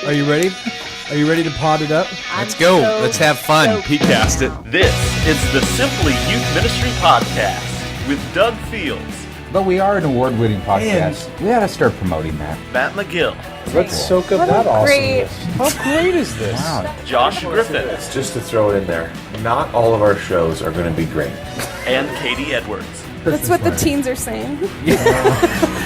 Are you ready? Are you ready to pod it up? Let's go. Let's have fun. Pete-cast it. This is the Simply Youth Ministry Podcast with Doug Fields, But we are an award-winning podcast. We ought to start promoting that. Matt McGill, Let's soak up that awesomeness. How great is this? Wow. Josh Griffin, Just to throw it in there, not all of our shows are going to be great. and Katie Edwards. That's what the teens are saying.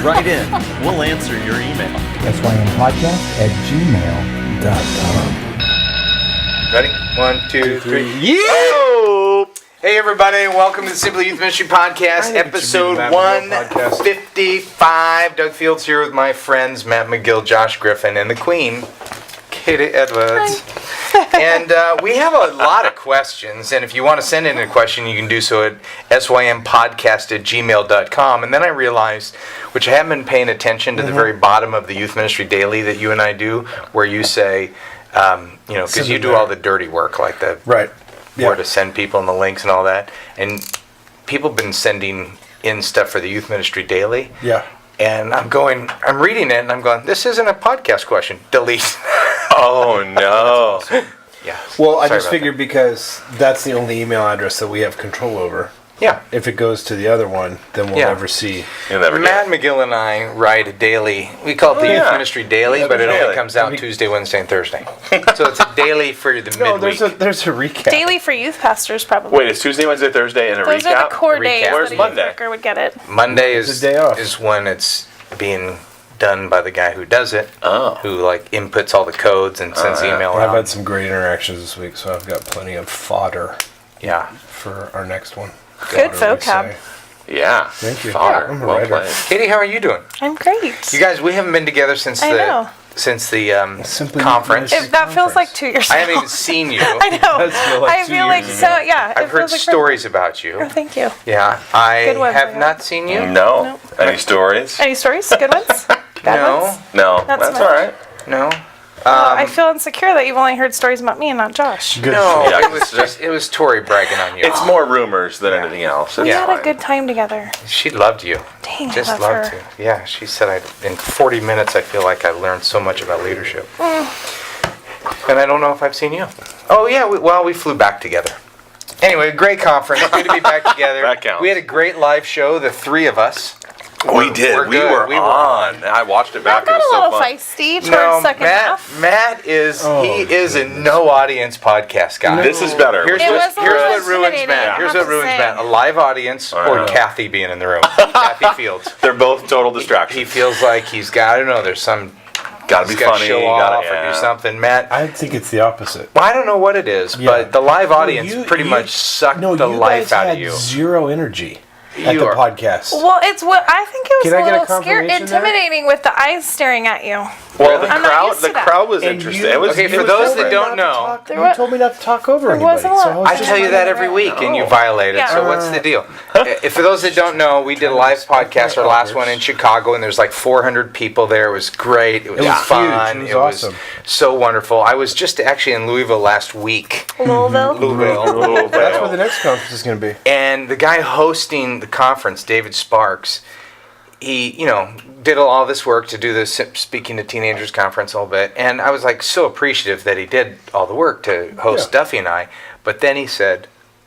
Write in. We'll answer your email. SYMpodcast@gmail.com. Ready? 1, 2, 3. Yeah! Hey, everybody. Welcome to the Simply Youth Ministry Podcast, episode 155. Doug Fields here with my friends Matt McGill, Josh Griffin, and the Queen, Katie Edwards. And we have a lot of questions, and if you want to send in a question, you can do so at sympodcast@gmail.com. And then I realized, which I haven't been paying attention to the very bottom of the Youth Ministry Daily that you and I do, where you say, because you do all the dirty work, like the where to send people and the links and all that. And people have been sending in stuff for the Youth Ministry Daily. Yeah. And I'm reading it, and I'm going, this isn't a podcast question. Delete. Oh, no. Yeah. Well, I Sorry just about figured because that's the only email address that we have control over. Yeah. If it goes to the other one, then we'll Yeah. never see. Matt McGill and I write a daily. We call it the Youth Ministry Daily, but it only daily. comes out Tuesday, Wednesday, and Thursday. So it's a daily for the No, midweek. there's a recap. Daily for youth pastors, probably. Wait, it's Tuesday, Wednesday, Thursday, and a Those recap? are the core Recap. days Where's that a Monday? youth worker would get it. Monday It's a day off. is when it's being done by the guy who does it, Oh. who inputs all the codes and sends email Well, I've out. had some great interactions this week, so I've got plenty of fodder Yeah. for our next one. Good Fodder, we vocab. say. Yeah. Thank you. Fodder. I'm a Well writer. played. Katie, how are you doing? I'm great. You guys, we haven't been together since I the know. Simply conference. Ministry That feels like conference. 2 years I ago. haven't even seen you. I know. Does feel like I 2 feel like years so, ago. yeah. I've heard stories about you. Oh, thank you. Yeah, I Good ones, have yeah. not seen you. No. Nope. Any stories? Any stories? Good ones? Bad No. ones? No. That's That's fine. all right. No. I feel insecure that you've only heard stories about me and not Josh. Good No, shit. Yeah, it was Tori bragging on you. It's more rumors than anything else. We It's had fine. a good time together. She loved you. Dang, Just I love loved her. you. Yeah, she said in 40 minutes I feel like I learned so much about leadership. And I don't know if I've seen you. Oh yeah, we flew back together. Anyway, great conference. Good to be back together. That counts. We had a great live show, the three of us. We did. We're We good. were We were on. I watched it back. That It got was a so little fun. feisty towards No, second half. Matt is a no audience podcast guy. This is better. Here's It what was a little ruins intimidating, Matt. I Here's have what to ruins say. Matt. A live audience I or know. Kathy being in the room. Kathy Fields. They're both total He distractions. feels like he's got, I don't know, there's some, Gotta be he's got to funny. show Gotta, off or do something. Matt, I think it's the opposite. well, I don't know what it is, Yeah. but the live audience You- pretty you- much sucked No, the you life guys out had of you. zero energy at You the are- podcast. Well, it's what I think it was Can a I get a little confirmation there? intimidating with the eyes staring at you. Well, the I'm not crowd, used to the that. crowd was And interesting. you- It was Okay, it for was those that different. don't know, You told me not to talk over anybody. wasn't a lot. So I was I just tell you that letting every it week out. and you violate it. Yeah. So what's the deal? For those that don't know, we did a live podcast, our last one in Chicago, and there's like 400 people there. It was great. It was was fun. huge. It was awesome. so wonderful. I was just actually in Louisville last week. Louisville. Louisville. That's where the next conference is going to be. And the guy hosting the conference, David Sparks, he, did all this work to do the Speaking to Teenagers conference a little bit. And I was like so appreciative that he did all the work to host Yeah. Duffy and I. But then he said,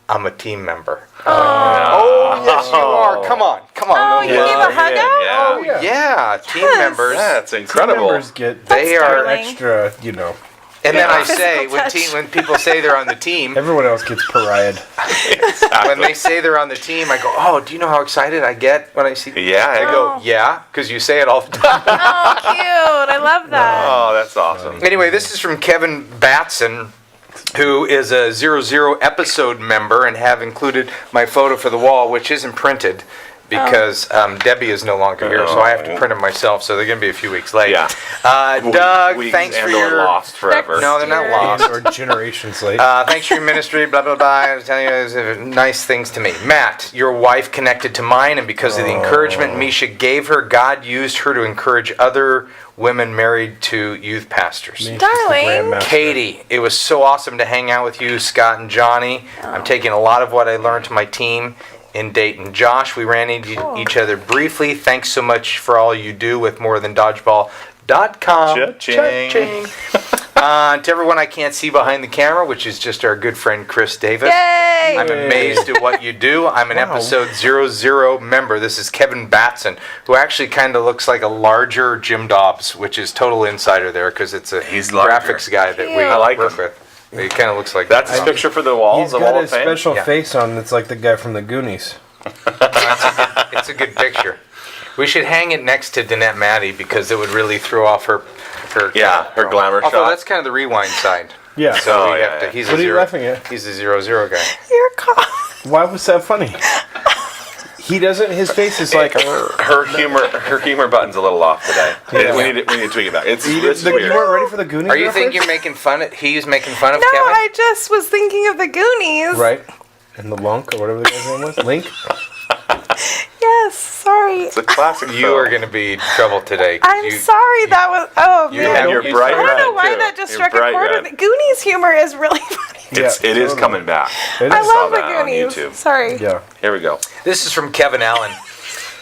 I'm a team member. Oh, yes, you are. Come on. Oh, you gave a hug out? Oh, Yeah. yeah. Team Yes. members. That's Team incredible. members get They That's are. darling. extra, And then I Physical say, touch. when people say they're on the team, everyone else gets pariah'd. when they say they're on the team, I go, oh, do you know how excited I get when I see Yeah. I go, Oh. yeah, because you say it all the time. Oh, cute. I love that. Oh, that's awesome. Anyway, this is from Kevin Batson, who is a 00 episode member and have included my photo for the wall, which isn't printed because Debbie is no longer here, so I have to print them myself, so they're going to be a few weeks late. Yeah. Doug, Weeks thanks for and or your... lost forever. No, they're not lost. Or generations late. Thanks for your ministry, blah, blah, blah. I was telling you nice things to me. Matt, your wife connected to mine, and because of the encouragement Misha gave her, God used her to encourage other women married to youth pastors. Darling. Katie, it was so awesome to hang out with you, Scott and Johnny. I'm taking a lot of what I learned to my team in Dayton. Josh, we ran into each other briefly. Thanks so much for all you do with morethandodgeball.com. Cha-ching. Cha-ching. To everyone I can't see behind the camera, which is just our good friend Chris Davis. Yay! I'm amazed at what you do. I'm an episode 00 member. This is Kevin Batson, who actually kind of looks like a larger Jim Dobbs, which is total insider there because it's a graphics guy that we work with. He kind of looks like That's his picture for the walls. He's got his special face on that's like the guy from the Goonies. It's a good picture. We should hang it next to Danette Matty because it would really throw off her glamour Although shot. that's kind of the rewind side. Yeah. So we have to. He's What a are you zero. laughing at? He's a 00 guy. You're caught. Why was that funny? He doesn't. His face is like. Her humor button's a little off today. Yeah. We need to tweak it back. It's You weird. weren't ready for the Goonies. Are you reference? think you're making fun of? He's making fun of No, Kevin. I just was thinking of the Goonies. Right. And the Lunk or whatever the guy's name was. Link. Yes, sorry. It's a classic. You are going to be in trouble today. 'cause I'm you- sorry. That was. Oh you man. have You're your bright I don't know red, why too. that just You're struck a bright chord red. with it. Goonies humor is really funny. It is coming back. It I is. love the that on Goonies. YouTube. Sorry. Yeah. Here we go. This is from Kevin Allen.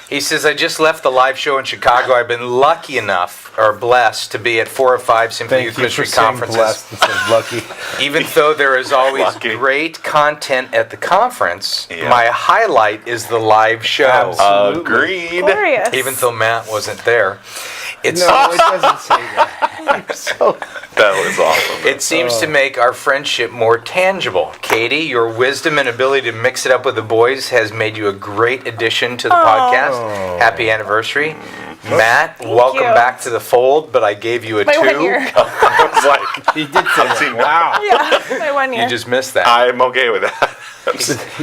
He says, I just left the live show in Chicago. I've been lucky enough, or blessed, to be at 4 or 5 Symphony Thank Youth you for Ministry saying conferences. blessed instead of lucky. Even though there is always Lucky. great content at the conference, Yeah. my highlight is the live show. Absolutely. Agreed. Glorious. Even though Matt wasn't there. It's No, it doesn't say that. That was awesome. It seems to make our friendship more tangible. Katie, your wisdom and ability to mix it up with the boys has made you a great addition to the podcast. Happy anniversary. Matt, welcome you. back to the fold, but I gave you a My 2. 1 year. I was like, He did say that. wow. Yeah, my 1 year. You just missed that. I'm okay with that.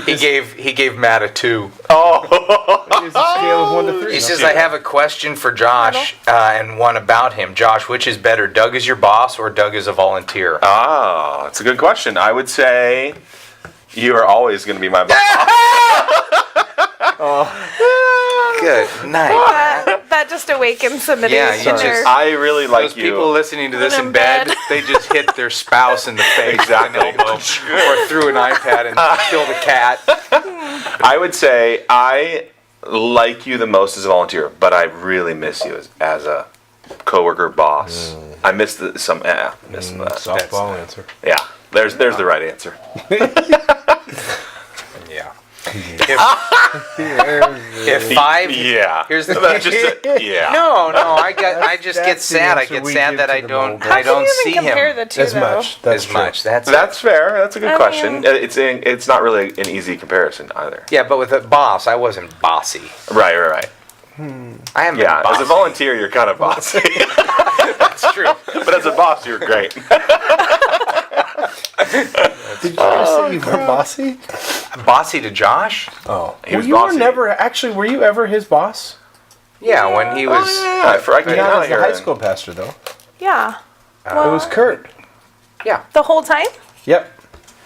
He gave Matt a 2. It's a scale of 1 to 3. He says, I have a question for Josh and one about him. Josh, which is better, Doug is your boss or Doug is a volunteer? Ah, that's a good question. I would say you are always going to be my boss. Good night. That just awakens somebody Yeah, in you their... just- I really like Those you. people listening to this Put in in bed, bed. they just hit their spouse in the face Exactly. with an elbow or threw an iPad and killed a cat. I would say I like you the most as a volunteer, but I really miss you as a coworker, boss. I miss that. Softball answer. Yeah, there's the right answer. Yeah. If 5, Yeah. here's the That's just yeah. No, I just get that's the sad. I answer get we sad give that to I the don't Moldovans. How I don't can you see even compare him the two, As though? much. That's as true. much. That's fair. That's a good I question. mean- It's not really an easy comparison either. Yeah, but with a boss, I wasn't bossy. Right. I am Yeah, bossy. as a volunteer, you're kind of bossy, That's true. but as a boss, you're great. Did you just say you were bossy? Bossy to Josh? Oh. He was you bossy. were never, actually, were you ever his boss? Yeah, when he was. I came Not out as the here. high school pastor, though. Yeah. It was Kurt. Yeah. The whole time? Yep.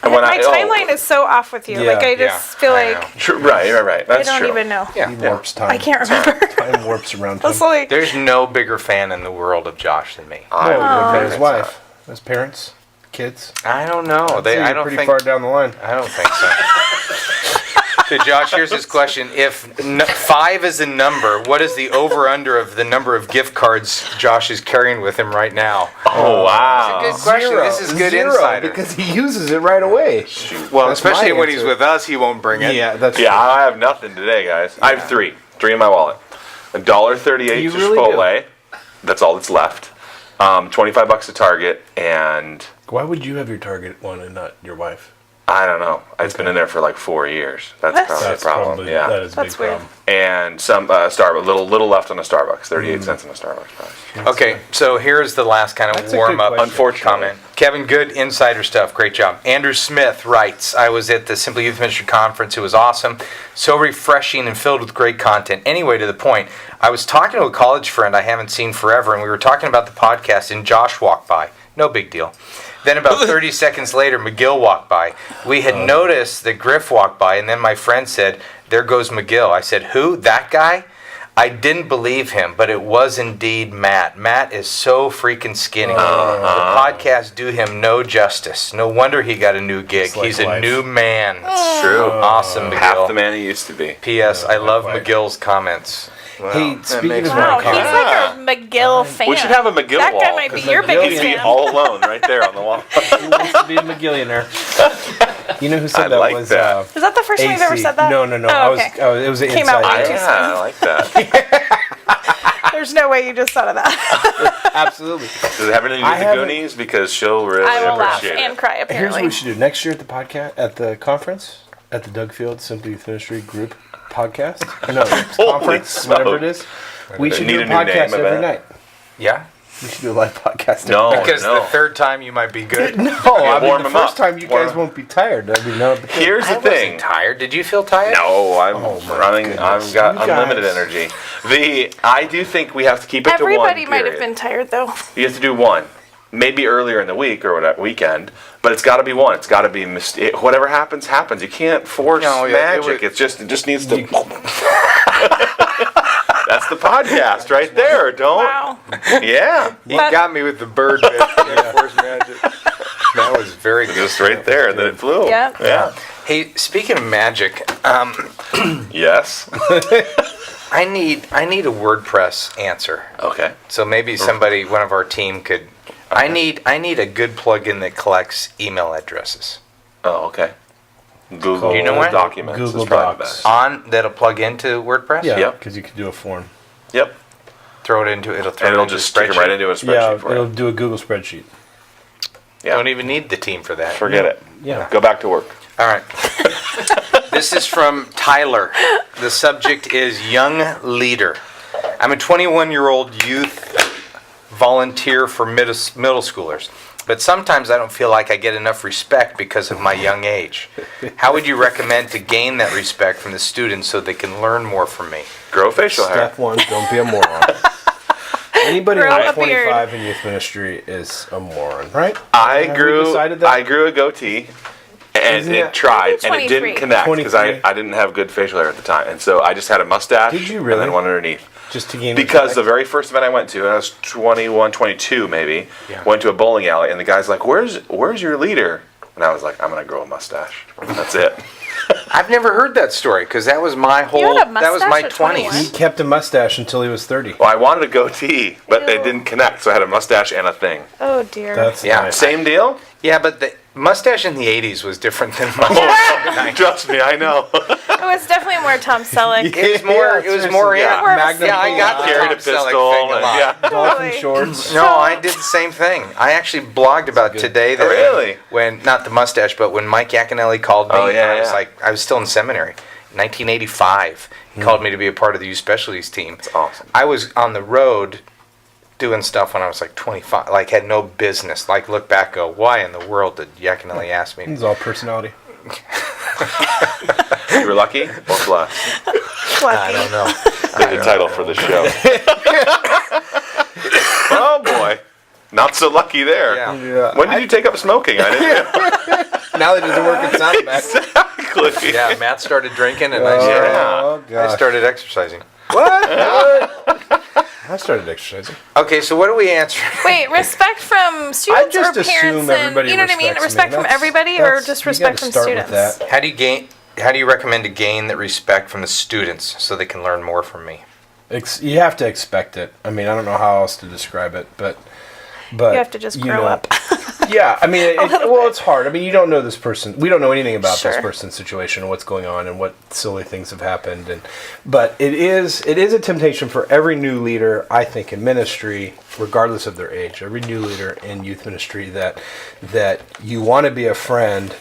And when My I- oh. timeline is so off with you. Yeah. Like, I just feel I like know. True, right. I That's don't true. even know. Yeah. He warps time. I can't remember. Time warps around him. It's like, There's no bigger fan in the world of Josh than me. I No, would what about agree his with wife, his parents, kids. I don't know. So I you're don't pretty think. far down the line. I don't think so. So Josh, here's his question: if 5 is a number, what is the over/under of the number of gift cards Josh is carrying with him right now? Oh wow! Good question. This is good Zero, insider. because he uses it right away. Well, That's especially my when he's answer. with us, he won't bring it. Yeah, that's Yeah, true. I have nothing today, guys. I have three in my wallet. $1.38 You to really Chipotle. That's all that's left. $25 to Target, and Why would you have your Target one and not your wife? I don't know. It's been in there for like 4 years. That's That's- probably That's a problem. probably Yeah. that is a big That's weird. problem. And some Starbucks, little left on a Starbucks. 38 cents on a Starbucks price. Okay, so here's the last kind of That's a warm good up question. Unfortunately. comment. Kevin, good insider stuff. Great job. Andrew Smith writes, I was at the Simply Youth Ministry Conference. It was awesome. So refreshing and filled with great content. Anyway, to the point, I was talking to a college friend I haven't seen forever, and we were talking about the podcast, and Josh walked by. No big deal. Then about 30 seconds later, McGill walked by. We had noticed that Griff walked by, and then my friend said, there goes McGill. I said, who? That guy? I didn't believe him, but it was indeed Matt. Matt is so freaking skinny. The podcast do him no justice. No wonder he got a new gig. It's like He's a life. new man. It's true. Awesome, Half McGill. the man he used to be. P.S. I love life. McGill's comments. Hey, speaking makes of Wow, my he's car, like a McGill fan. We should have a McGill That wall. guy might be your He'd biggest be fan. all alone right there on the wall. he wants to be a McGillionaire. You know who said I that like was that. Is that the first time you've ever AC. said that? No. Oh, okay. It was an Came out inside way joke. too Yeah, I like that. There's no way you just thought of that. Absolutely. Does it have anything to do I with the haven't- Goonies? Because she'll really I will laugh appreciate and it. cry, Here's what apparently. we should do next year at the podcast, at the conference, at the Doug Field Simply Youth Ministry group podcast. No, conference, whatever it is. We They should need do a a new name podcast of every it. night. Yeah. We should do a live podcast. No, Because no. the third time you might be good. No, I mean warm the 'em first up. time you Warm guys 'em. won't be tired. I mean, no, but Here's I the thing. wasn't tired. Did you feel tired? No, I'm my running. goodness. I've got You unlimited guys. energy. I do think we have to keep it to one. Everybody might have period. been tired, though. You have to do one, maybe earlier in the week or whatever weekend, but it's got to be one. It's got to be whatever happens, happens. You can't force No, yeah, magic. It just needs to. That's the podcast right there. Don't. Wow. Yeah, You got me with the bird bit. Force magic. That was very good. just right there, and then it flew. Yep. Yeah. Hey, speaking of magic, Yes. I need a WordPress answer. Okay. So maybe somebody, one of our team, could. I need a good plugin that collects email addresses Oh, okay. Google You know what? Documents. Google is probably the Docs. best. that'll plug into WordPress. Yeah, Yep. because you could do a form. Yep. Throw it into it'll throw And it it'll into just a stick it right spreadsheet. into a spreadsheet Yeah, for it'll you. do a Google spreadsheet. Yeah. Don't even need the team for that. Forget it. Yeah. Go back to work. All right. This is from Tyler. The subject is young leader. I'm a 21-year-old youth volunteer for middle schoolers, but sometimes I don't feel like I get enough respect because of my young age. How would you recommend to gain that respect from the students so they can learn more from me? Grow facial hair. Step one, don't be a moron. Anybody Grow under a beard. 25 in youth ministry is a moron, right? I Have we grew decided that? I grew a goatee and Isn't it that- tried I'm and it didn't 23. connect because 23. I didn't have good facial hair at the time. And so I just had a mustache Did you and really? then one underneath. Just to gain Because the respect? very first event I went to, and I was 21, 22 maybe, Yeah. went to a bowling alley and the guy's like, where's your leader? And I was like, I'm going to grow a mustache. That's it. I've never heard that story because that was my whole. had a That was my mustache at 20s. He kept a mustache until he was 30. Well, I wanted a goatee, but Ew. it didn't connect. So I had a mustache and a thing. Oh, dear. That's Yeah. nice. Same deal? Yeah, but the mustache in the 80s was different than mustache. Trust me, I know. It was definitely more Tom Selleck. It was more. It was more. Yeah. More of a Magnum Yeah, I got the Carried a Tom pistol. Selleck thing a And, lot. yeah. Dolphin Totally. shorts. No, I did the same thing. I actually blogged about today that Really? when not the mustache, but when Mike Yaconelli called me, Oh, yeah, I was yeah. like, I was still in seminary, 1985. He called me to be a part of the youth specialties team. That's awesome. I was on the road doing stuff when I was like 25, like had no business. Like look back, go, why in the world did Yaconelli ask me? It's all personality. You were lucky or blessed? I don't know. There's a title for the show. Oh boy. Not so lucky there. Yeah. Yeah. When did you take up smoking? I didn't know. Now that it doesn't work at Soundback. Exactly. Yeah, Matt started drinking and Oh, I gosh. started exercising. I started exercising. Okay, so what do we answer? Wait, respect from students just or assume parents? And everybody you know what I mean? respects me. Respect from That's- everybody, or that's- just you respect gotta from start with students? that. How do you recommend to gain that respect from the students so they can learn more from me? You have to expect it. I mean, I don't know how else to describe it, but You have to just grow know, up. Yeah, I mean, little well, bit. it's hard. I mean, you don't know this person. We don't know anything about this Sure. person's situation and what's going on and what silly things have happened. But it is a temptation for every new leader, I think, in ministry, regardless of their age. Every new leader in youth ministry that you want to be a friend,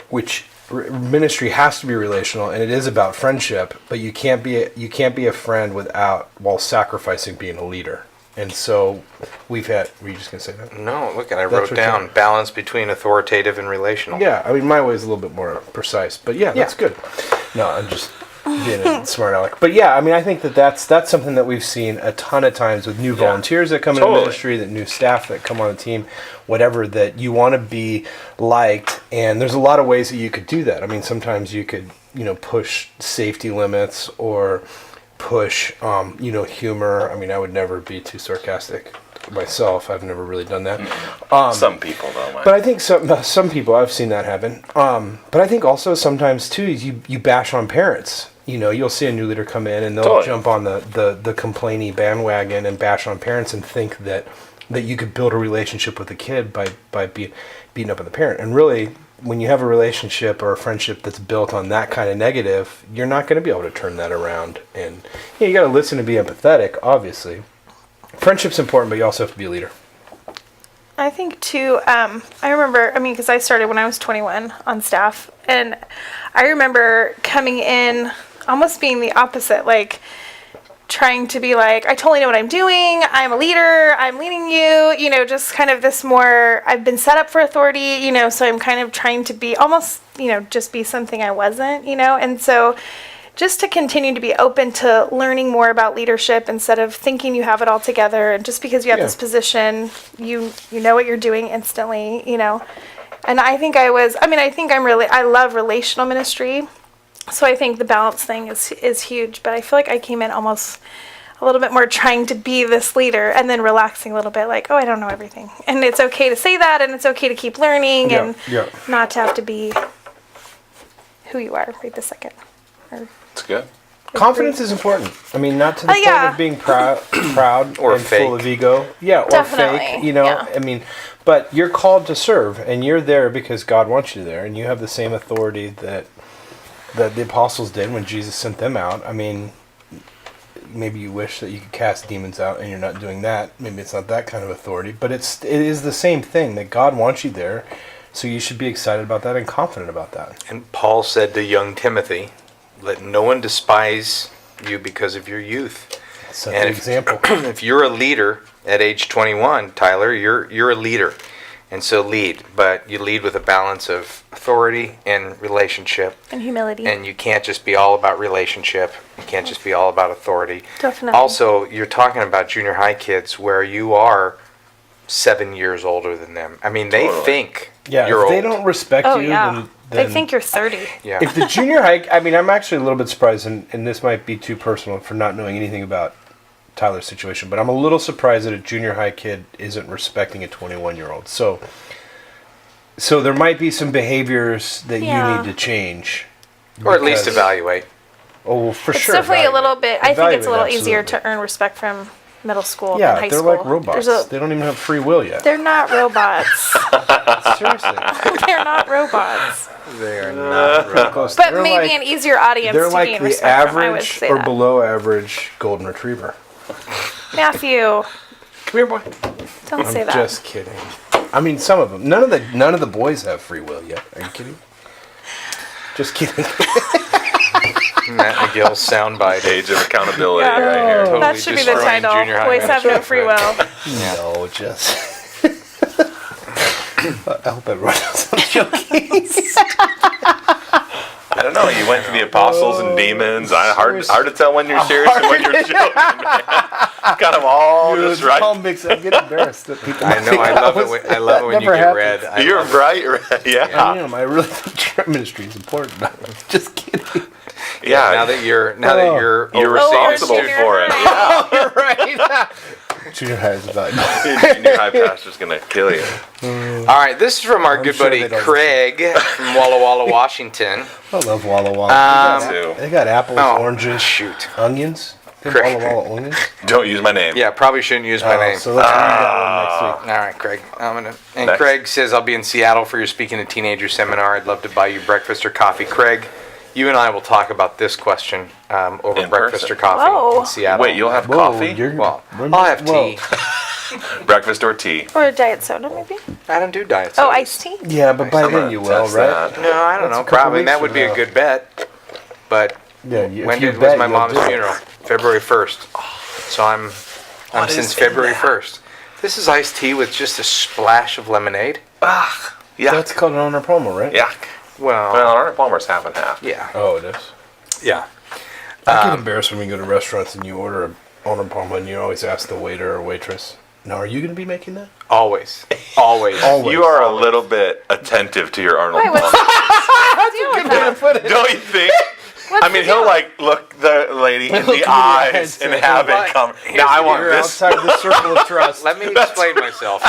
which ministry has to be relational, and it is about friendship. But you can't be a friend while sacrificing being a leader. And so we've had. Were you just gonna say that? No, look, I That's wrote what down you- balance between authoritative and relational. Yeah, I mean, my way is a little bit more precise, but yeah, that's good. No, I'm just being a smart aleck. But yeah, I mean, I think that's something that we've seen a ton of times with new volunteers that come into Totally. ministry, that new staff that come on the team, whatever, that you want to be liked. And there's a lot of ways that you could do that. I mean, sometimes you could, push safety limits or push, humor. I mean, I would never be too sarcastic myself. I've never really done that. Some people though, Mike. But I think some people, I've seen that happen. But I think also sometimes too is you bash on parents. you'll see a new leader come in and they'll Totally. jump on the complaining bandwagon and bash on parents and think that you could build a relationship with a kid by beating up on the parent. And really, when you have a relationship or a friendship that's built on that kind of negative, you're not going to be able to turn that around. And you got to listen and be empathetic, obviously. Friendship's important, but you also have to be a leader. I think too, I remember, because I started when I was 21 on staff, and I remember coming in almost being the opposite, like trying to be like, I totally know what I'm doing, I'm a leader, I'm leading you, just kind of this more, I've been set up for authority, so I'm kind of trying to be almost, just be something I wasn't, and so just to continue to be open to learning more about leadership instead of thinking you have it all together. And just because you have this position, you know what you're doing instantly, And I think I love relational ministry. So I think the balance thing is huge. But I feel like I came in almost a little bit more trying to be this leader and then relaxing a little bit like, oh, I don't know everything. And it's okay to say that, and it's okay to keep learning and not to have to be who you are right this second. It's good. Confidence is important. Not to the point of being proud Or and fake. full of ego. Yeah, or Definitely, fake, but you're called to serve, and you're there because God wants you there, and you have the same authority that the apostles did when Jesus sent them out. Maybe you wish that you could cast demons out, and you're not doing that. Maybe it's not that kind of authority, but it is the same thing, that God wants you there, so you should be excited about that and confident about that. And Paul said to young Timothy, let no one despise you because of your youth. Set And the example. If you're a leader at age 21, Tyler, you're a leader. And so lead. But you lead with a balance of authority and relationship. And humility. And you can't just be all about relationship. You can't just be all about authority. Definitely. Also, you're talking about junior high kids where you are 7 years older than them. They think Yeah, you're if they old. don't respect Oh, you, yeah. then They think you're 30. Yeah. if the junior high, I'm actually a little bit surprised, and this might be too personal for not knowing anything about Tyler's situation, but I'm a little surprised that a junior high kid isn't respecting a 21-year-old. So there might be some behaviors that you need to change. Or at least because- evaluate. Oh, for It's sure. definitely a little evaluate. bit, I think it's a little Evaluate, easier absolutely. to earn respect from middle school than Yeah, high they're school. like robots. They don't even have free will yet. They're not robots. Seriously. They're not robots. They are not robots. But They're maybe like- an easier audience They're to like gain the respect from, I would average say or that. below average golden retriever. Matthew, Come here, boy. don't say I'm that. just kidding. Some of them. None of the boys have free will yet. Are you kidding? Just kidding. Matt McGill's soundbite. Age of accountability Yeah. right here. Totally That should be the destroying title. junior high Boys have no free will. No, just. I hope everyone knows I'm joking. I don't know. You went to the apostles and demons. Hard to tell when you're serious and when you're joking. Man. Got them all just right. All mixed up. I get embarrassed that people. I know. I love it. I love it when you never get happens. red. I You're love it. right. Yeah. I am. I really think ministry is important. I'm just kidding. Yeah. Now that you're you're overseeing responsible junior for it. high. Yeah. You're right. Junior high is about. Junior high pastor's gonna kill you. All right, this is from our good sure buddy they don't Craig from Walla Walla, Washington. I love Walla Walla. Too. They got apples, Oh, oranges, shoot. onions. They have Craig. Walla Walla onions. Don't use my name. Yeah, probably shouldn't use my name. So let's read that one next week. All right, Craig. And Next. Craig says, I'll be in Seattle for your Speaking to Teenager seminar. I'd love to buy you breakfast or coffee. Craig, you and I will talk about this question over In breakfast person. or coffee Whoa. in Seattle. Wait, you'll have Whoa, coffee? Well, I'll have tea. Breakfast or tea? Or a diet soda, maybe? I don't do diet Oh, sodas. iced tea? Yeah, but by I'm then gonna you will, test right? that. No, I don't That's know. a couple Probably that weeks would from be a now. good bet. But Yeah, when you was bet, my you'll mom's do it. funeral? February 1st. So I'm since February 1st. This is iced tea with just a splash of lemonade. Yeah. That's called an honor promo, right? Yuck. Well, Well, Arnold Palmer's half and half. yeah. Oh, it is. Yeah. I get embarrassed when we go to restaurants and you order an honor promo and you always ask the waiter or waitress, now are you going to be making that? Always. Always. Always. You are a little bit attentive to your Arnold Wait, what's Palmer. the deal with that? Don't you think? What's I mean, the he'll deal? like look the lady in Look the in the eyes eyes and and have say, it come. "Here's Now I the want You're this. outside the circle of trust. Let me explain myself.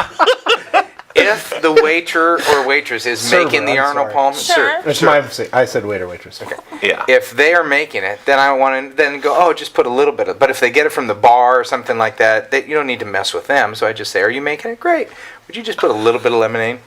if the waiter or waitress is Server, making the I'm Arnold sorry. Palmer, Sure. It's my mistake. I said waiter, waitress. Okay. Yeah. if they are making it, then I want to then go, oh, just put a little bit of. But if they get it from the bar or something like that, you don't need to mess with them. So I just say, are you making it? Great. Would you just put a little bit of lemonade?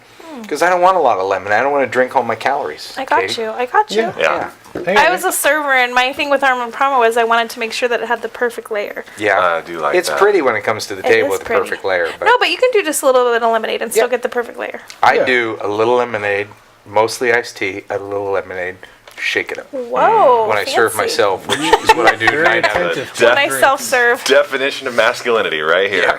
Because I don't want a lot of lemon. I don't want to drink all my calories. I got Katie. you. I got you. Yeah. Yeah. Hey, I was a server, and my thing with Arnold Palmer was I wanted to make sure that it had the perfect layer. Yeah, I do like it's that. pretty when it comes to the It table is with the pretty. perfect layer. But No, but you can do just a little bit of lemonade and still Yeah. get the perfect layer. I Yeah. do a little lemonade, mostly iced tea, a little lemonade, shake it up. Whoa. When I serve fancy. myself, which is what I do Very 9 out of attentive. When I self-serve. Definition of masculinity right here.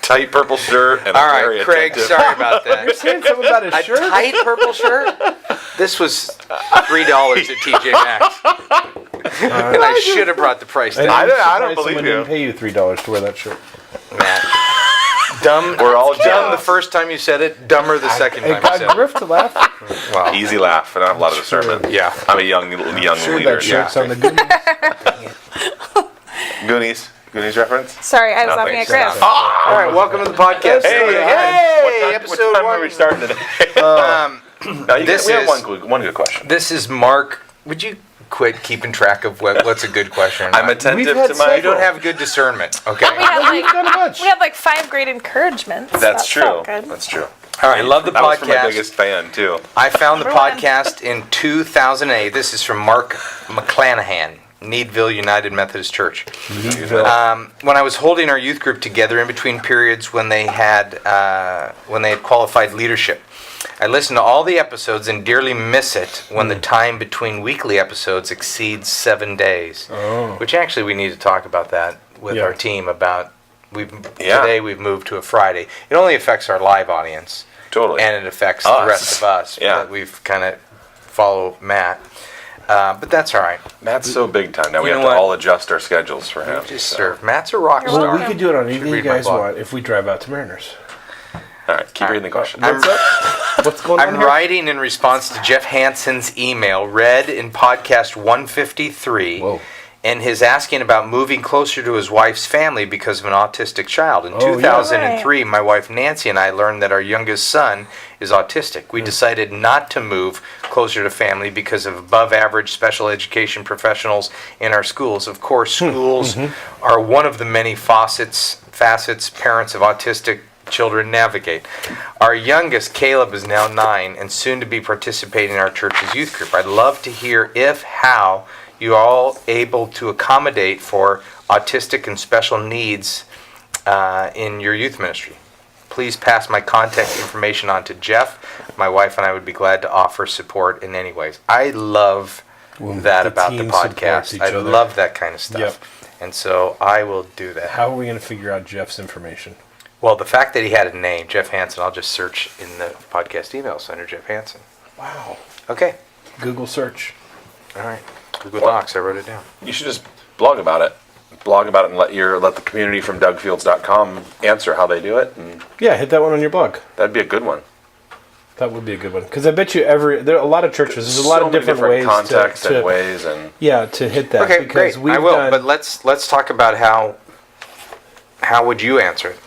Tight purple shirt and All a very right, Craig, attentive. sorry about that. saying something about his A shirt. tight purple shirt? This was $3 at TJ Maxx. And I should have brought the price down. I don't Surprised believe someone you. didn't pay you $3 to wear that shirt. Matt. Dumb. We're all dumb dumb. the first time you said it, dumber the second Hey, time you said God, it. Griff to laugh. Wow. Easy laugh. I don't have a lot of discernment. Yeah. I'm a young Sure, leader. that shirt's on the Goonies. Goonies reference? Sorry, I was No, laughing at thanks. Griff. All right, welcome to the podcast. Hey, episode what time one. are we starting today? This we have is- one good question. This is Mark. Would you quit keeping track of what's a good question? or I'm not? attentive We've had to my. You don't have good discernment, okay? We had We've done a bunch. we had like 5 great encouragements. That's That true. felt good. That's true. All right, I love the That was from my podcast. biggest fan too. I found the Everyone. podcast in 2008. This is from Mark McClanahan, Needville United Methodist Church. When I was holding our youth group together in between periods when they had qualified leadership, I listened to all the episodes and dearly miss it when the time between weekly episodes exceeds 7 days. Which actually we need to talk about that with Yeah. our team about. Yeah. Today we've moved to a Friday. It only affects our live audience. Totally. And it affects Us. the rest of us. Yeah. But we've kind of follow Matt. But that's all right. Matt's so big time now. We You have know to what? all adjust our schedules for him. Just so. serve. Matt's a rock You're star. Well, we welcome. could do it on Should anything you read my guys blog. want if we drive out to Mariners. All right, keep reading the question. What's going on I'm here? writing in response to Jeff Hansen's email read in podcast 153 Whoa. and his asking about moving closer to his wife's family because of an autistic child. In Oh, yeah. 2003, my wife Nancy and I learned that our youngest son is autistic. We decided not to move closer to family because of above average special education professionals in our schools. Of course, schools are one of the many facets parents of autistic children navigate. Our youngest, Caleb, is now 9 and soon to be participating in our church's youth group. I'd love to hear how you are all able to accommodate for autistic and special needs in your youth ministry. Please pass my contact information on to Jeff. My wife and I would be glad to offer support in any ways. I love that the about the team supports podcast. each I other. love that kind of stuff. Yep. And so I will do that. How are we going to figure out Jeff's information? Well, the fact that he had a name, Jeff Hansen, I'll just search in the podcast email center, Jeff Hansen. Wow. Okay. Google search. All right. Google Docs, I wrote it down. You should just blog about it. Blog about it and let the community from DougFields.com answer how they do it, and Yeah, hit that one on your blog. that'd be a good one. That would be a good one because I bet you there are a lot of churches. There's a lot So of many different ways contexts to and ways, and yeah to hit that. Okay, because great. we've I will. done- But let's talk about how would you answer it?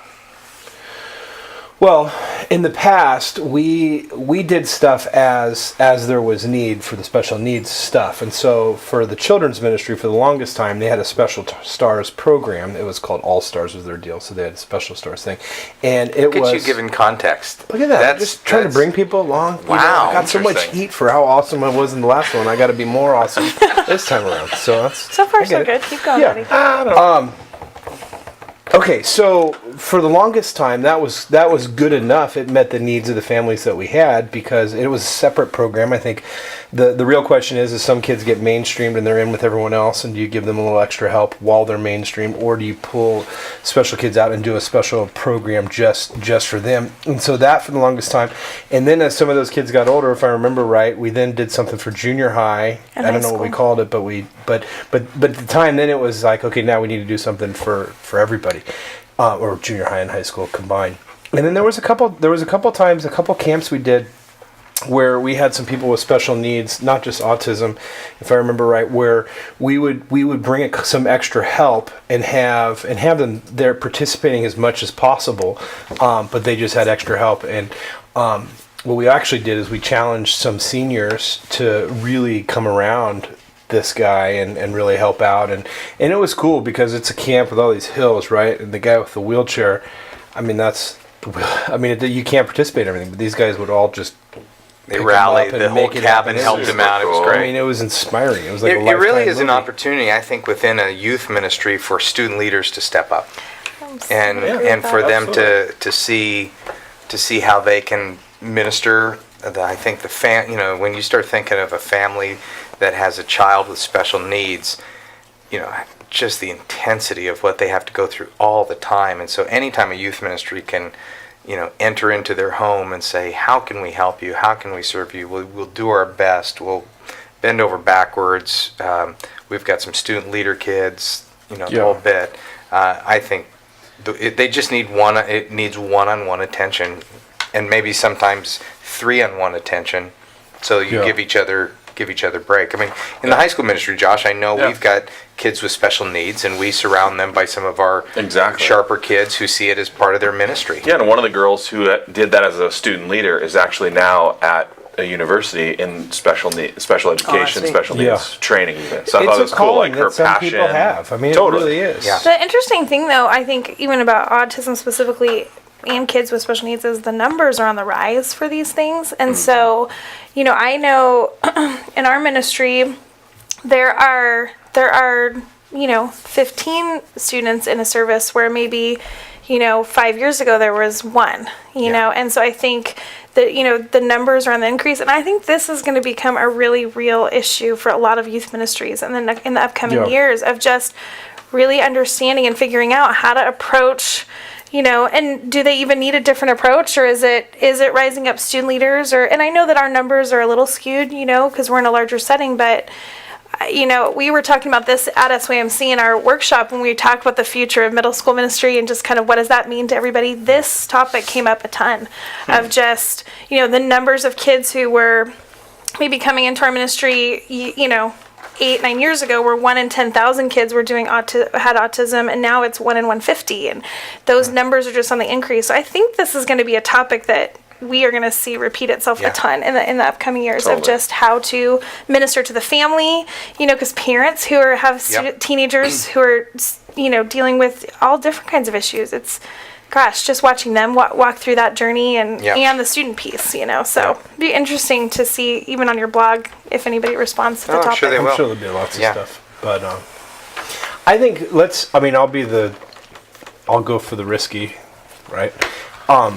Well, in the past, we did stuff as there was need for the special needs stuff, and so for the children's ministry, for the longest time, they had a special stars program. It was called All Stars was their deal, so they had a special stars thing, and it Look at was. you giving context. Look at that! That's, Just trying to bring people along. Wow, I got so much interesting. heat for how awesome I was in the last one. I got to be more awesome this time around. So that's So far, I so get it. good. Keep going, Yeah. buddy. Okay, so for the longest time, that was good enough. It met the needs of the families that we had because it was a separate program. I think the real question is some kids get mainstreamed and they're in with everyone else, and do you give them a little extra help while they're mainstreamed, or do you pull special kids out and do a special program just for them? And so that for the longest time. And then as some of those kids got older, if I remember right, we then did something for junior high. And I don't high know what we school. called it, but at the time then it was like, okay, now we need to do something for everybody. Or junior high and high school combined. And then there was a couple camps we did where we had some people with special needs, not just autism, if I remember right, where we would bring some extra help and have them there participating as much as possible, but they just had extra help. And what we actually did is we challenged some seniors to really come around this guy and really help out, and it was cool because it's a camp with all these hills, right? And the guy with the wheelchair, you can't participate in everything, but these guys would all just they rallied. The whole cabin helped him out. It was great. I mean, it was inspiring. It was like it really is an opportunity, I think, within a youth ministry for student leaders to step up and for them to see how they can minister. I think when you start thinking of a family that has a child with special needs, just the intensity of what they have to go through all the time. And so anytime a youth ministry can enter into their home and say, how can we help you? How can we serve you? We'll do our best. We'll bend over backwards. We've got some student leader kids, the whole bit. I think they just need it needs one-on-one attention, and maybe sometimes 3-on-1 attention, so you give each other break. I mean, in the high school ministry, Josh, I know we've got kids with special needs, and we surround them by some of our sharper kids who see it as part of their ministry. Yeah, and one of the girls who did that as a student leader is actually now at a university in special education, special needs training even. So I thought it was cool, like her that some passion. People have. I mean, totally. It really is. Yeah. The interesting thing, though, I think, even about autism specifically and kids with special needs, is the numbers are on the rise for these things. And so, I know in our ministry, there are 15 students in a service where maybe, 5 years ago there was one, and so I think that, the numbers are on the increase. And I think this is going to become a really real issue for a lot of youth ministries and then in the upcoming years of just really understanding and figuring out how to approach, and do they even need a different approach, or is it rising up student leaders? And I know that our numbers are a little skewed, because we're in a larger setting, but we were talking about this at SYMC in our workshop when we talked about the future of middle school ministry and just kind of what does that mean to everybody. This topic came up a ton of just, the numbers of kids who were maybe coming into our ministry, 8-9 years ago, where 1 in 10,000 kids were had autism, and now it's 1 in 150, and those numbers are just on the increase. So I think this is going to be a topic that we are going to see repeat itself a ton in the upcoming years of just how to minister to the family, because parents who have teenagers who are, dealing with all different kinds of issues. It's, just watching them walk through that journey and the student piece, So it'd be interesting to see, even on your blog, if anybody responds to the topic. I'm sure they will. I'm sure there'll be lots of stuff. But I think I'll go for the risky, right?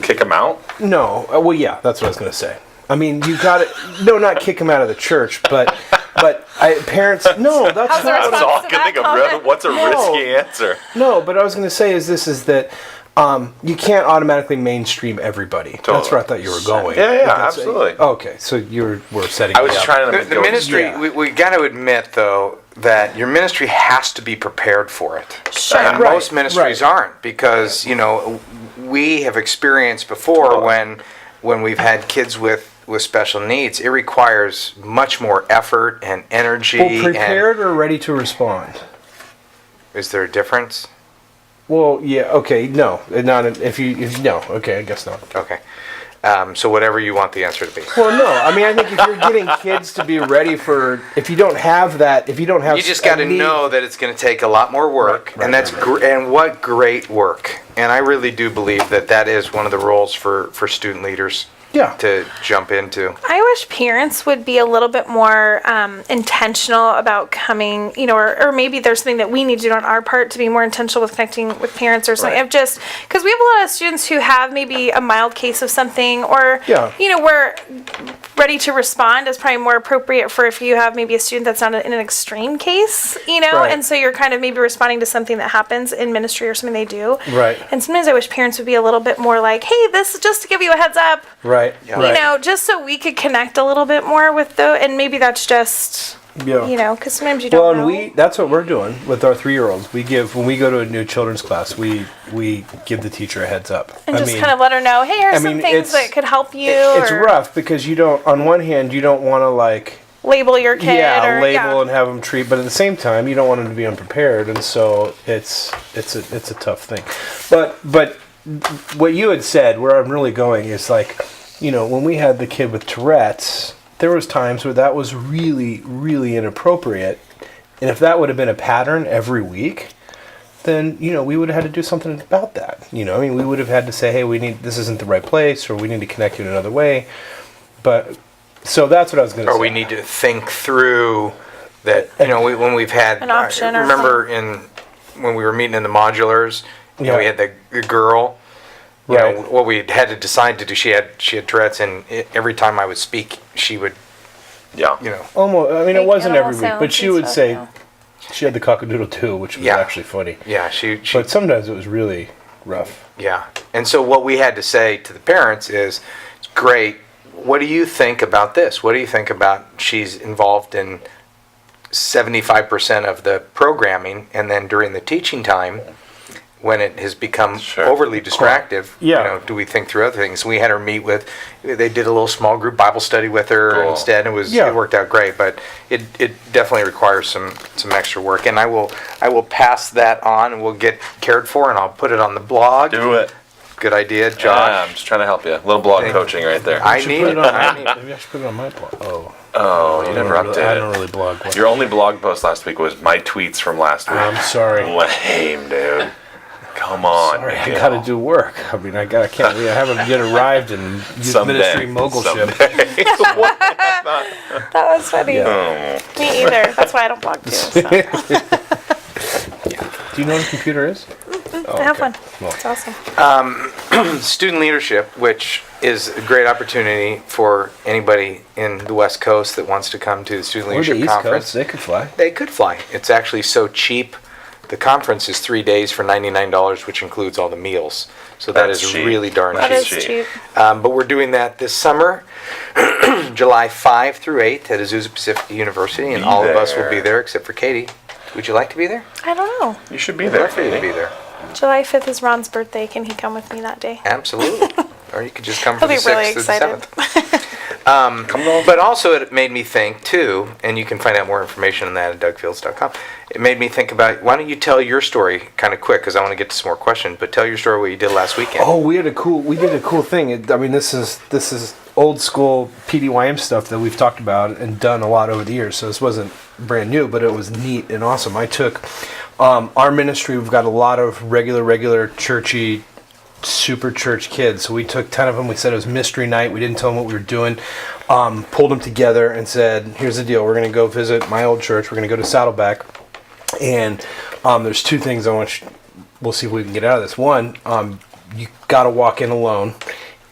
Kick them out? No. Well, yeah, that's what I was going to say. I mean, you got to not kick them out of the church, but parents. No, that's How's the not. That's all I can think of. comment? What's a risky answer? No, but I was going to say is that you can't automatically mainstream everybody. Totally. That's where I thought you were going. Yeah, absolutely. Okay, so we're setting. I was trying to. The ministry. We got to admit, though, that your ministry has to be prepared for it. Sure. And most ministries aren't, because we have experienced before when we've had kids with special needs, it requires much more effort and energy. Well, prepared or ready to respond? Is there a difference? Well, yeah, okay, no, not if no, okay, I guess not. Okay. So whatever you want the answer to be. Well, no, I mean, I think if you're getting kids to be ready for, if you don't have, you just got to know that it's going to take a lot more work, and that's and what great work. And I really do believe that is one of the roles for student leaders. To jump into. I wish parents would be a little bit more intentional about coming, or maybe there's something that we need to do on our part to be more intentional with connecting with parents or something. Of just, because we have a lot of students who have maybe a mild case of something, or, we're ready to respond is probably more appropriate for if you have maybe a student that's not in an extreme case, and so you're kind of maybe responding to something that happens in ministry or something they do. Right. And sometimes I wish parents would be a little bit more like, hey, this is just to give you a heads up. Right. Just so we could connect a little bit more with and maybe that's just Yeah. You know, because sometimes you Well, don't and know. that's what we're doing with our 3-year-olds. When we go to a new children's class, we give the teacher a heads up. And just kind of let her know, hey, here's some things that could help you. It's or rough because you don't, on one hand, you don't want to like, label your kid. label and have them treat, but at the same time, you don't want them to be unprepared, and so it's a tough thing. But what you had said, where I'm really going, is like, you know, when we had the kid with Tourette's, there was times where that was really, really inappropriate, and if that would have been a pattern every week, then, you know, we would have had to do something about that. You know, I mean, we would have had to say, hey, this isn't the right place, or we need to connect you in another way. But so that's what I was going to say. Or we need to think through that, you know, when we've had An option I or remember when we were meeting in the modulars, you know, we had the girl. You Right. know, what we had to decide to do, she had Tourette's, and every time I would speak, she would, Yeah. you know, Almost. I mean, it Make wasn't animal every week, but sounds she and would stuff, say yeah. she had the cockadoodle too, which was Yeah. actually funny. yeah, she But sometimes it was really rough. yeah. And so what we had to say to the parents is, it's great. What do you think about this? What do you think about she's involved in 75% of the programming, and then during the teaching time, when it has become Sure. overly distractive, Yeah. you know, do we think through other things? We had her meet with, they did a little small group Bible study with her Cool. instead. Yeah. It worked out great, but it definitely requires some extra work. And I will pass that on, and we'll get cared for, and I'll put it on the blog. Do it. Good idea, Yeah, Josh. I'm just trying to help you. A little blog Thank coaching right there. I Should need put it. it on I need it. maybe I should put it on my blog. Oh, Oh, you never I don't updated. really blog. Your only blog post last week was my tweets from last week. I'm sorry. Lame, dude. Come on. Sorry, I Miguel. gotta do work. I mean, I can't. I haven't yet arrived in youth Someday. ministry mogulship. That was funny. Oh. Me either. That's why I don't blog too. So. Do you know what a computer is? I have okay. one. Well. It's awesome. Student leadership, which is a great opportunity for anybody in the West Coast that wants to come to the Student Or the Leadership East Conference. Coast, they could fly. They could fly. It's actually so cheap. The conference is 3 days for $99, which includes all the meals. So that That's is cheap. really darn That That's cheap. is cheap. cheap. But we're doing that this summer, July 5 through 8 at Azusa Pacific University, and Be all of us will there. be there except for Katie. Would you like to be there? I don't know. You should be I'd there, love for you to Katie. be there. July 5th is Ron's birthday. Can he come with me that day? Absolutely. Or you could just come for He'll the be really 6th or the excited. 7th. But also it made me think too, and you can find out more information on that at dougfields.com. It made me think about, why don't you tell your story kind of quick, because I want to get to some more questions, but tell your story what you did last weekend. Oh, we did a cool thing. I mean, this is old school PDYM stuff that we've talked about and done a lot over the years. So this wasn't brand new, but it was neat and awesome. I took our ministry. We've got a lot of regular churchy, super church kids. So we took 10 of them. We said it was mystery night. We didn't tell them what we were doing. Pulled them together and said, "Here's the deal. We're going to go visit my old church. We're going to go to Saddleback, and there's two things I want you. We'll see if we can get out of this. One, you got to walk in alone,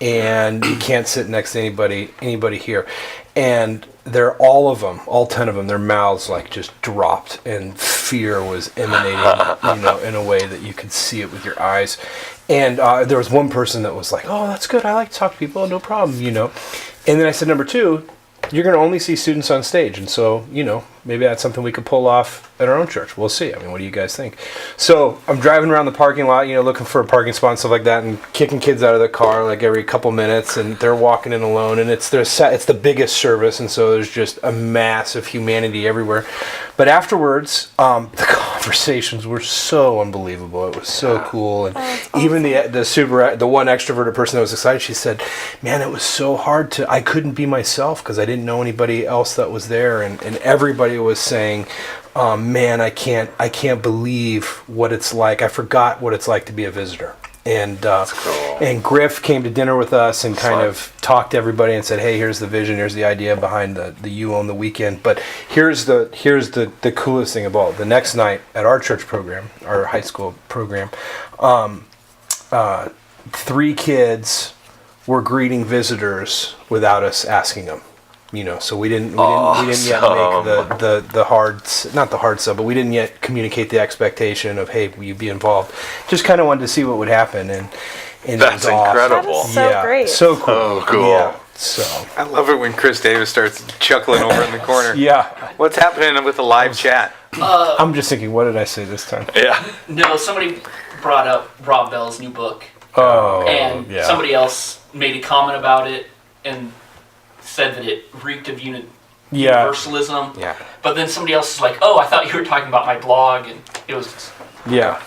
and you can't sit next to anybody here. And they're all 10 of them, their mouths like just dropped, and fear was emanating, in a way that you could see it with your eyes. And there was one person that was like, "Oh, that's good. I like to talk to people. No problem, And then I said, number two, you're going to only see students on stage. And so, maybe that's something we could pull off at our own church. We'll see. I mean, what do you guys think?" So I'm driving around the parking lot, looking for a parking spot and stuff like that, and kicking kids out of the car like every couple minutes, and they're walking in alone, and it's the biggest service, and so there's just a mass of humanity everywhere. But afterwards, the conversations were so unbelievable. It was so cool, and even the one extroverted person that was excited, she said, "Man, it was so hard I couldn't be myself because I didn't know anybody else that was there," and everybody was saying, "Man, I can't believe what it's like. I forgot what it's like to be a visitor." And and Griff came to dinner with us and kind of talked to everybody and said, "Hey, here's the vision, here's the idea behind the You Own the Weekend." But here's the coolest thing of all. The next night at our church program, our high school program, 3 kids were greeting visitors without us asking them. So we didn't yet make the hard, not the hard sell, but we didn't yet communicate the expectation of, "Hey, will you be involved?" Just kind of wanted to see what would happen, and That's it was awesome. incredible. That is so great. So cool. Oh, cool. Yeah. So I love it when Chris Davis starts chuckling over in the corner. yeah, What's happening with the live chat? I'm just thinking, what did I say this time? Yeah. No, somebody brought up Rob Bell's new book, Oh, and yeah. somebody else made a comment about it and said that it reeked of universalism. Yeah. But then somebody else is like, "Oh, I thought you were talking about my blog," and it was Yeah.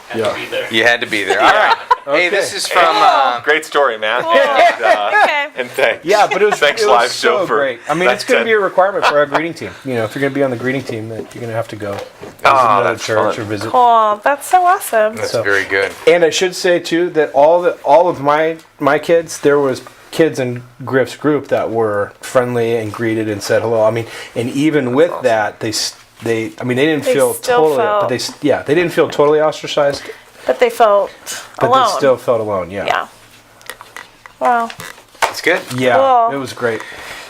had Yeah. to be there. You had to be there. All right. Hey, this is from. Great story, man. Okay. And thanks. Yeah, but it was, Thanks, it was live so show, for great. I mean, it's going to be a requirement for our greeting team. You know, if you're going to be on the greeting team, that you're going to have to go visit another that's church fun. or visit. Cool. That's so awesome. That's So- very good. And I should say too that all of my kids, there was kids in Griff's group that were friendly and greeted and said hello. I mean, and even with that, they didn't They feel still totally, felt- but they didn't feel totally ostracized, But they felt but alone. they still felt alone. Yeah. Yeah. Wow. It's good. Yeah, Cool. it was great.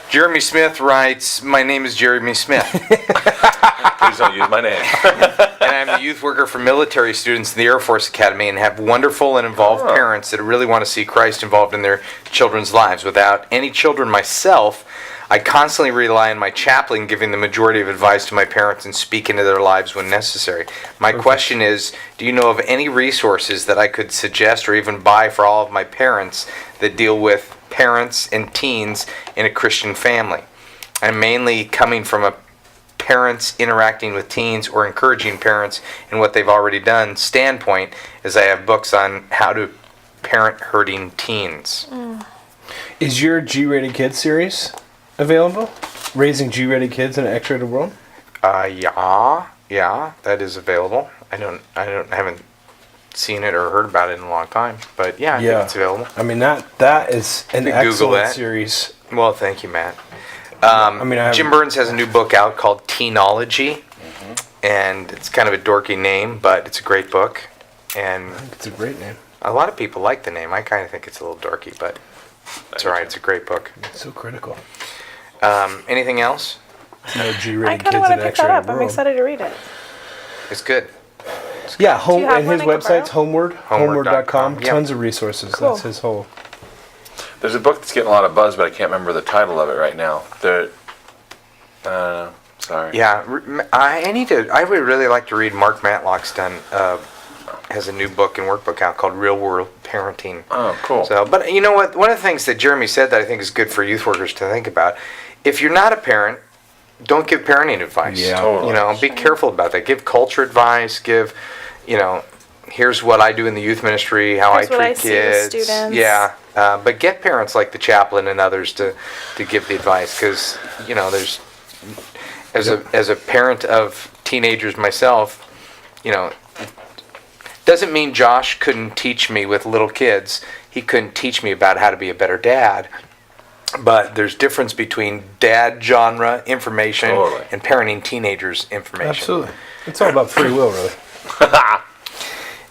Jeremy Smith writes, "My name is Jeremy Smith, Please don't use my name. and I'm the youth worker for military students in the Air Force Academy and have wonderful and involved parents that really want to see Christ involved in their children's lives. Without any children myself, I constantly rely on my chaplain giving the majority of advice to my parents and speak into their lives when necessary. My question is, do you know of any resources that I could suggest or even buy for all of my parents that deal with parents and teens in a Christian family? I'm mainly coming from a parents interacting with teens or encouraging parents in what they've already done standpoint, as I have books on how to parent hurting teens." Is your G-rated kids series available? Raising G-rated kids in an X-rated world? Yeah, that is available. I haven't seen it or heard about it in a long time, but yeah, I think it's available. I mean that is an You Google excellent that. series. Well, thank you, Matt. I mean, Jim Burns has a new book out called Teenology, and it's kind of a dorky name, but it's a great book, and It's a great name. a lot of people like the name. I kind of think it's a little dorky, but it's all right. It's a great book. It's so critical. Anything else? No I G-rated kind kids of want in to an pick that X-rated up. I'm world. excited to read it. It's good. Yeah, home Do you have and one his I could website's homeward.com. Yeah. Tons of resources. Cool. That's his whole. There's a book that's getting a lot of buzz, but I can't remember the title of it right now. Sorry. Yeah, I would really like to read Mark Matlock's has a new book and workbook out called Real World Parenting. Oh, cool. So, but you know what? One of the things that Jeremy said that I think is good for youth workers to think about: if you're not a parent, don't give parenting advice. Yeah. Totally. You know, be careful about that. Give culture advice. Give, here's what I do in the youth ministry, how Here's I what treat I see with kids. students. Yeah, but get parents like the chaplain and others to give the advice, because there's as a parent of teenagers myself, doesn't mean Josh couldn't teach me with little kids. He couldn't teach me about how to be a better dad. But there's difference between dad genre information Totally. and parenting teenagers information. Absolutely. It's all about free will, really.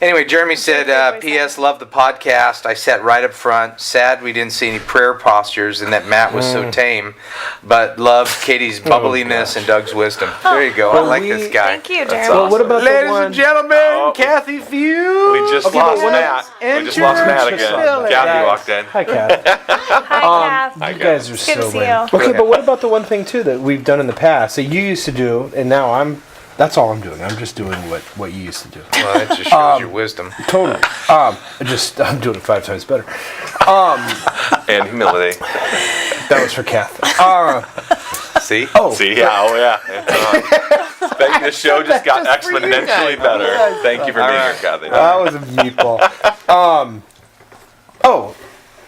Anyway, Jeremy said, P.S. Love the podcast. I sat right up front. Sad we didn't see any prayer postures and that Matt was so tame. But love Katie's bubbliness and Doug's wisdom. There you go. I like this guy. Thank you, Jeremy. awesome. Well, what about the Ladies one? and gentlemen, Oh. Kathy Few. We just Okay, lost but what Matt. We just lost Matt again. Enter- Kathy walked in. Hi, Kat. Hi, Kath. You guys are Good so to see lame. you. Okay, but what about the one thing too that we've done in the past that you used to do, and now that's all I'm doing. I'm just doing what you used to do. Well, that just shows your wisdom. Totally. I'm doing it 5 times better. And humility. That was for Kath. See? See? Yeah. It's on. The show just got exponentially better. Thank you for being here, Kathy. That was a meatball.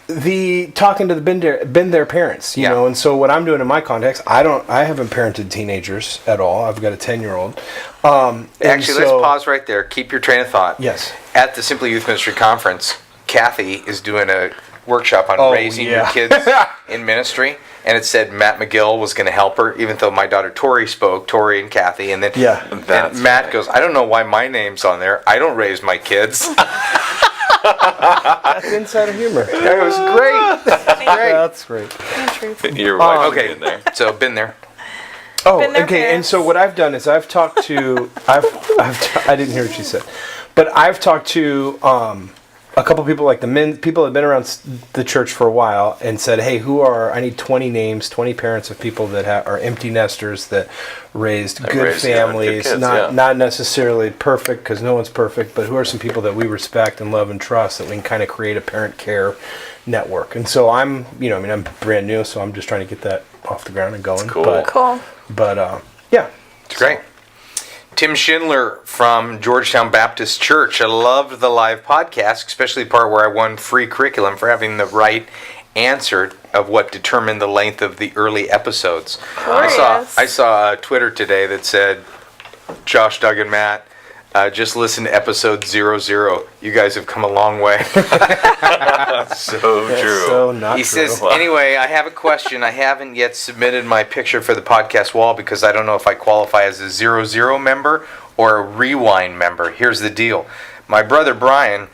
The talking to the been there parents, you Yeah. know, and so what I'm doing in my context, I haven't parented teenagers at all. I've got a 10-year-old. Actually, let's pause right there. Keep your train of thought. Yes. At the Simply Youth Ministry Conference, Kathy is doing a workshop on raising your yeah. kids in ministry, and it said Matt McGill was going to help her, even though my daughter Tori and Kathy, and then Yeah. That's and Matt goes, I don't know why my name's on there. I don't raise my kids. That's insider humor. It was great. That's great. Your wife Okay, in there. so been there. Oh, Been their okay. And parents. so what I've done is I've talked to I didn't hear what she said, but I've talked to a couple people like people have been around the church for a while and said, hey, I need 20 names, 20 parents of people that are empty nesters that raised good families, good kids, not necessarily perfect, because no one's perfect, but who are some people that we respect and love and trust that we can kind of create a parent care network. And so I'm brand new, so I'm just trying to get that off the ground and going. Cool. Cool. But yeah. It's great. Tim Schindler from Georgetown Baptist Church. I loved the live podcast, especially the part where I won free curriculum for having the right answer of what determined the length of the early episodes. I saw a Twitter today that said, Josh, Doug, and Matt, just listen to episode 00. You guys have come a long way. So true. So not He true. says, anyway, I have a question. I haven't yet submitted my picture for the podcast wall because I don't know if I qualify as a 00 member or a rewind member. Here's the deal. My brother Brian,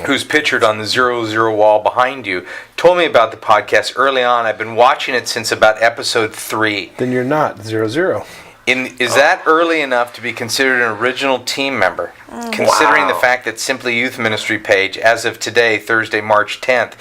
who's pictured on the 00 wall behind you, told me about the podcast early on. I've been watching it since about episode 3. Then you're not 00. Is that early enough to be considered an original team member? Considering the fact that Simply Youth Ministry page, as of today, Thursday, March 10th,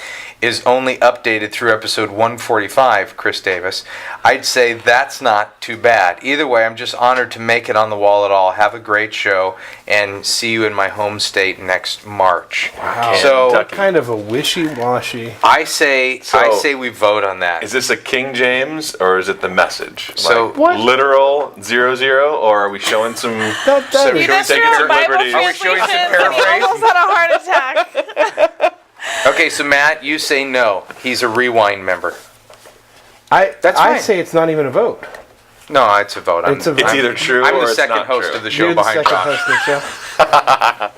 is only updated through episode 145, Chris Davis, I'd say that's not too bad. Either way, I'm just honored to make it on the wall at all. Have a great show, and see you in my home state next March. Wow. So, What kind of a wishy-washy? I say we vote on that. Is this a King James or is it the Message? So- Like, What? literal 00, or are we showing some? That So is- That's taking your some Bible liberties. Are we showing some translation, and he paraphrase? almost had a heart attack. Okay, so Matt, you say no. He's a rewind member. That's I fine. say it's not even a vote. No, it's a vote. It's a vote. It's either true I'm or the it's second not host true. of the show You're the behind second Josh. host of the show.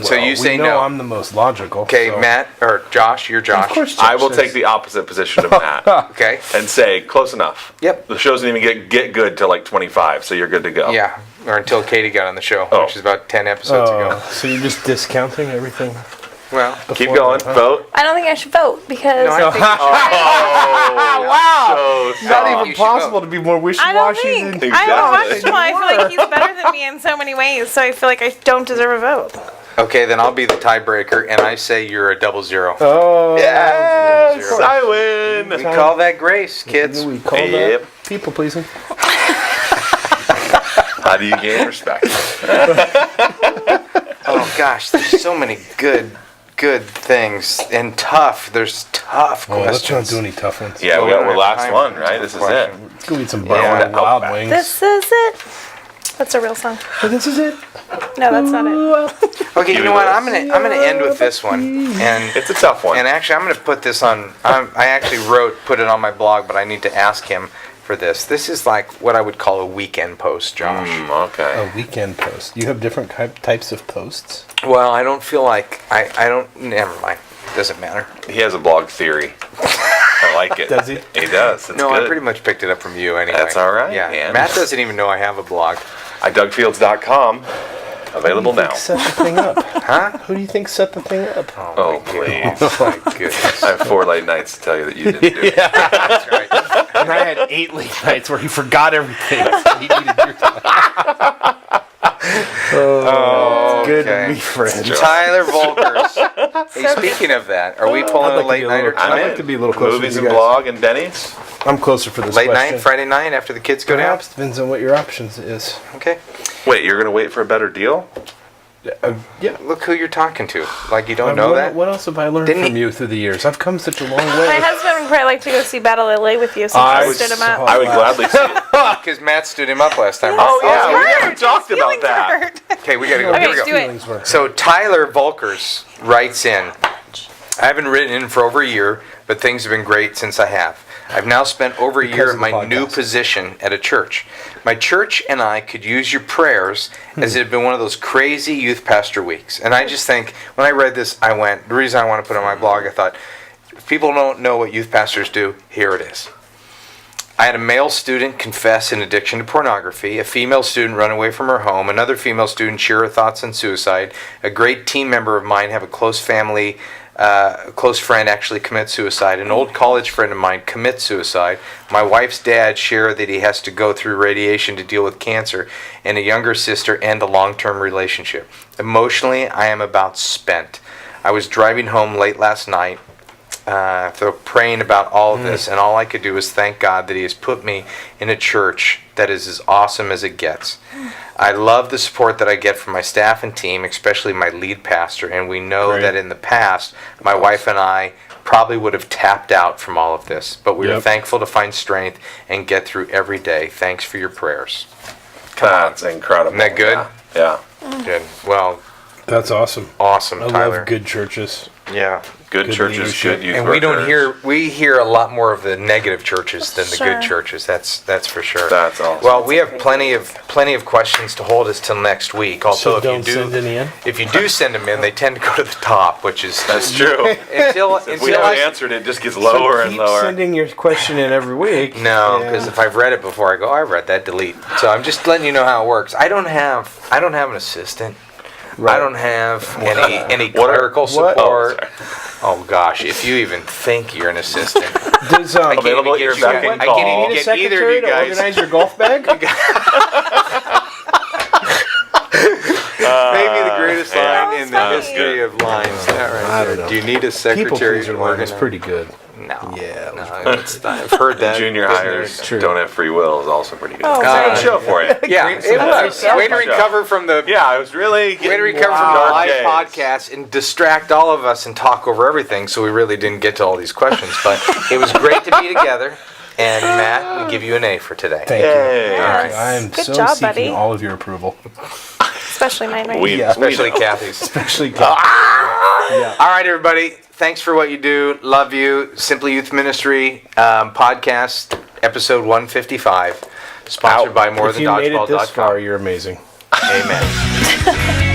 So you say we know no. I'm the most logical. Okay, so- Matt, or Josh, you're Josh. Of course, I will Josh take says- the opposite position of Matt Okay. and say close enough. Yep. The show doesn't even get good till like 25, so you're good to go. Yeah, or until Katie got on the show, Oh. which is about 10 episodes ago. So you're just discounting everything? Well, Keep before going. that, huh? Vote. I don't think I should vote because no, I think you should. Wow! So Not you even should possible vote. to be more I don't wishy-washy think. than... I don't watch Exactly. him. I feel like he's better than me in so many ways, so I feel like I don't deserve a vote. Okay, then I'll be the tiebreaker, and I say you're a 00. Oh, yes, Zero. I win. We call that grace, kids. We call Yep. that people pleasing. How do you gain respect? Oh gosh, there's so many good things and tough. There's tough Oh, let's not questions. do any tough ones. Yeah, we got the last Time one, for right? a This is question. it. Let's go eat some Yeah. wild wings. This is it. That's a real song. This is it. No, that's not it. Okay, you know what? I'm gonna end with this one, and It's a tough one. And actually, I'm going to put this on. I actually put it on my blog, but I need to ask him for this. This is like what I would call a weekend post, Josh. Okay. A weekend post. You have different types of posts? Well, I don't feel like I don't. Never mind. Doesn't matter. He has a blog theory. I like it. Does he? He does. It's No, good. I pretty much picked it up from you anyway. That's all right, Yeah. man. Matt doesn't even know I have a blog. DougFields.com. Available now. Set the thing up. Huh? Who do you think set the thing up? Oh, please. My goodness. I have 4 late nights to tell you that you didn't do it. That's right. And I had 8 late nights where he forgot everything. So he needed your time. Oh, Good okay. to be friends. Tyler Volkers. Hey, speaking of that, are we pulling I'd a like to late be a night or little- two? I'd I'm like in. to be a little closer Movies to and you guys. blog and Denny's. I'm closer for this Late question. night, Friday night after the kids go down? Perhaps depends on what your options is. Okay. Wait, you're going to wait for a better deal? Yeah. Look who you're talking to. Like you don't know what, that? What else have I learned Didn't from he- you through the years? I've come such a long My way. husband would probably like to go see Battle LA with you, so I I would stood him so- up. I would gladly see it. Because Matt stood him up last time. Oh, yeah, His we haven't hurt. talked His about feelings that. hurt. Okay, we gotta go. Okay, Here we go. do it. Feelings were- So Tyler Volkers writes in, I haven't written in for over a year, but things have been great since I have. I've now spent over a year of at the my new podcast. position at a church. My church and I could use your prayers as it had been one of those crazy youth pastor weeks. And I just think, when I read this, the reason I want to put it on my blog, I thought, if people don't know what youth pastors do, here it is. I had a male student confess an addiction to pornography, a female student run away from her home, another female student share her thoughts on suicide, a great team member of mine have a close friend actually commit suicide, an old college friend of mine commit suicide, my wife's dad share that he has to go through radiation to deal with cancer, and a younger sister end a long-term relationship. Emotionally, I am about spent. I was driving home late last night, praying about all of this, and all I could do was thank God that He has put me in a church that is as awesome as it gets. I love the support that I get from my staff and team, especially my lead pastor, and we know that in the past, my wife and I probably would have tapped out from all of this, but we are thankful to find strength and get through every day. Thanks for your prayers. That's incredible. Isn't that good? Yeah. Good. Well, That's awesome. awesome, I Tyler. love good churches. Yeah. Good Good churches, leadership. good youth And workers. we hear a lot more of the negative churches than the Sure. good churches. That's for sure. That's awesome. Well, we have plenty of questions to hold us till next week. Also, So if don't you do send any in? if you do send them in, they tend to go to the top, which is That's true. until If we haven't answered, it just gets lower and keep lower. sending your question in every week. No, Yeah. because if I've read it before, I go, oh, I've read that, delete. So I'm just letting you know how it works. I don't have an assistant. I don't have any clerical support. Oh gosh, if you even think you're an assistant, Does I can't Available even at get your you beck and I call. can't even need a get either of secretary you to guys. organize your golf bag? Maybe the greatest yeah. line in the That's history of lines. That right I don't there. know. Do you need a People secretary pleaser to line is organize? pretty good. No. Yeah, it was No, I've heard that. Junior Been hires True. don't have free will is also pretty good. Oh, It's a right. good show for you. Yeah, it was. Way to recover from the Yeah, I was really way to recover from the live podcast and distract all of us and talk over everything. So we really didn't get to all these questions, but it was great to be together. And Matt, we give you an A for today. Thank Yay. you. All right. I am Good so job, seeking buddy. all of your approval. Especially mine, right? We, Especially we know. Kathy's. Especially All right, everybody. Thanks for what you do. Love you. Simply Youth Ministry podcast, episode 155, sponsored by If you made it this morethandodgeball.com. far, you're amazing. Amen.